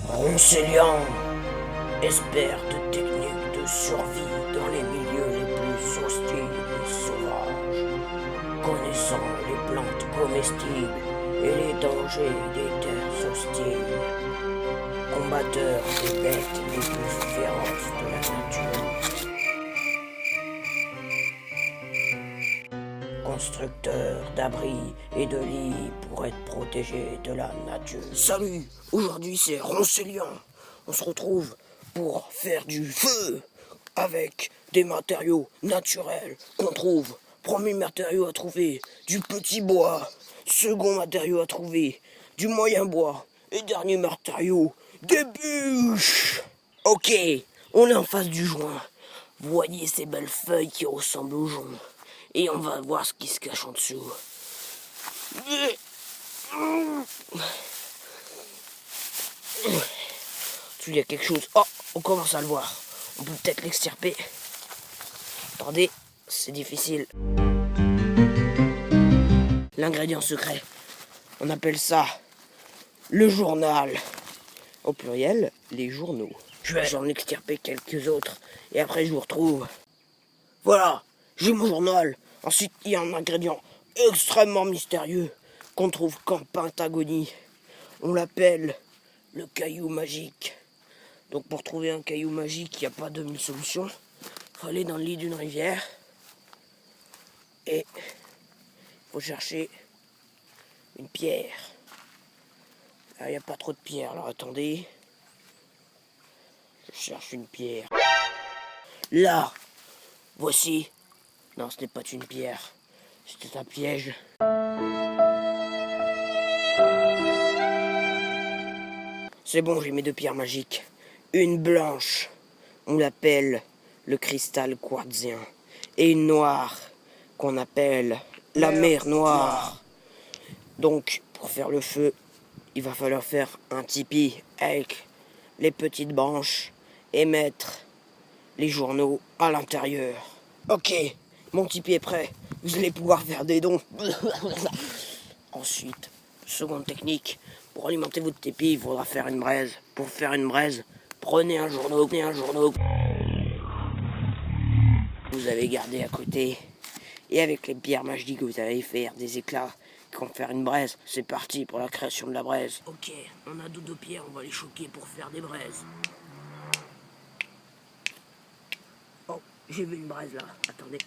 Roncellian, expert de techniques de survie dans les milieux les plus hostiles et sauvages, connaissant les plantes comestibles et les dangers des terres hostiles, combatteur des bêtes les plus féroces de la nature, constructeur d'abris et de lits pour être protégé de la nature. Salut, aujourd'hui c'est Roncellian. On se retrouve pour faire du feu avec des matériaux naturels qu'on trouve. Premier matériau à trouver, du petit bois. Second matériau à trouver, du moyen bois. Et dernier matériau, des bûches. Ok, on est en face du joint. Voyez ces belles feuilles qui ressemblent au jonc. Et on va voir ce qui se cache en dessous. Il y a quelque chose. Oh, on commence à le voir. On peut peut-être l'extirper. Attendez, c'est difficile. L'ingrédient secret. On appelle ça le journal. Au pluriel, les journaux. Je vais en extirper quelques autres. Et après, je vous retrouve. Voilà, j'ai mon journal. Ensuite, il y a un ingrédient extrêmement mystérieux qu'on trouve qu'en Pentagonie. On l'appelle le caillou magique. Donc pour trouver un caillou magique, il n'y a pas de mille solutions. Il faut aller dans le lit d'une rivière. Et il faut chercher une pierre. Là, il n'y a pas trop de pierres, alors attendez. Je cherche une pierre. Là, voici. Non, ce n'est pas une pierre. C'était un piège. C'est bon, j'ai mes deux pierres magiques. Une blanche, on l'appelle le cristal quartzien. Et une noire, qu'on appelle la mer noire. Donc, pour faire le feu, il va falloir faire un tipi avec les petites branches et mettre les journaux à l'intérieur. Ok, mon tipi est prêt. Vous allez pouvoir faire des dons. Ensuite, seconde technique. Pour alimenter votre tipi, il faudra faire une braise. Pour faire une braise, prenez un journal. Vous avez gardé à côté. Et avec les pierres magiques, vous allez faire des éclats qui vont faire une braise. C'est parti pour la création de la braise. Ok, on a deux pierres, on va les choquer pour faire des braises. Oh, j'ai vu une braise là. Attendez.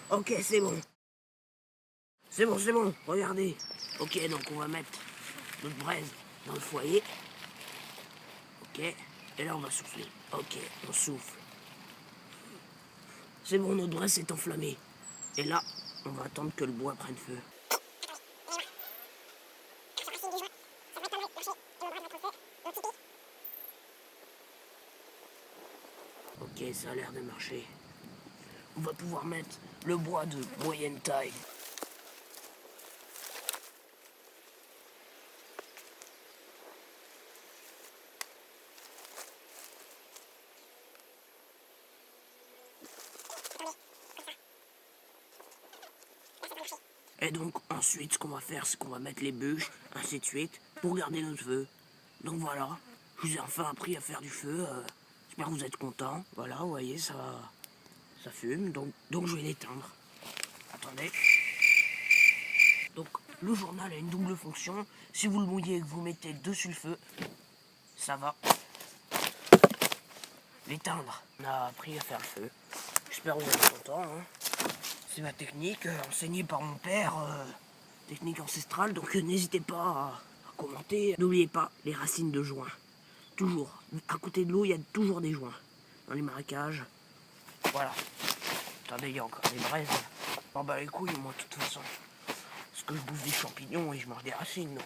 Ok, c'est bon. C'est bon, regardez. Ok, donc on va mettre notre braise dans le foyer. Ok, et là on va souffler. Ok, on souffle. C'est bon, notre braise est enflammée. Et là, on va attendre que le bois prenne feu. Ok, ça a l'air de marcher. On va pouvoir mettre le bois de moyenne taille. Et donc ensuite ce qu'on va faire, c'est qu'on va mettre les bûches, ainsi de suite, pour garder notre feu. Donc voilà, je vous ai enfin appris à faire du feu. J'espère que vous êtes contents. Voilà, vous voyez, ça fume, donc je vais l'éteindre. Attendez. Donc le journal a une double fonction. Si vous le mouillez et que vous mettez dessus le feu, ça va l'éteindre. On a appris à faire le feu. J'espère que vous êtes contents. C'est ma technique enseignée par mon père, technique ancestrale, donc n'hésitez pas à commenter. N'oubliez pas les racines de joint. Toujours, à côté de l'eau, il y a toujours des joints. Dans les marécages. Voilà. Attendez, il y a encore des braises. Bon bah les couilles, moi, de toute façon. Parce que je bouffe des champignons et je mange des racines, donc...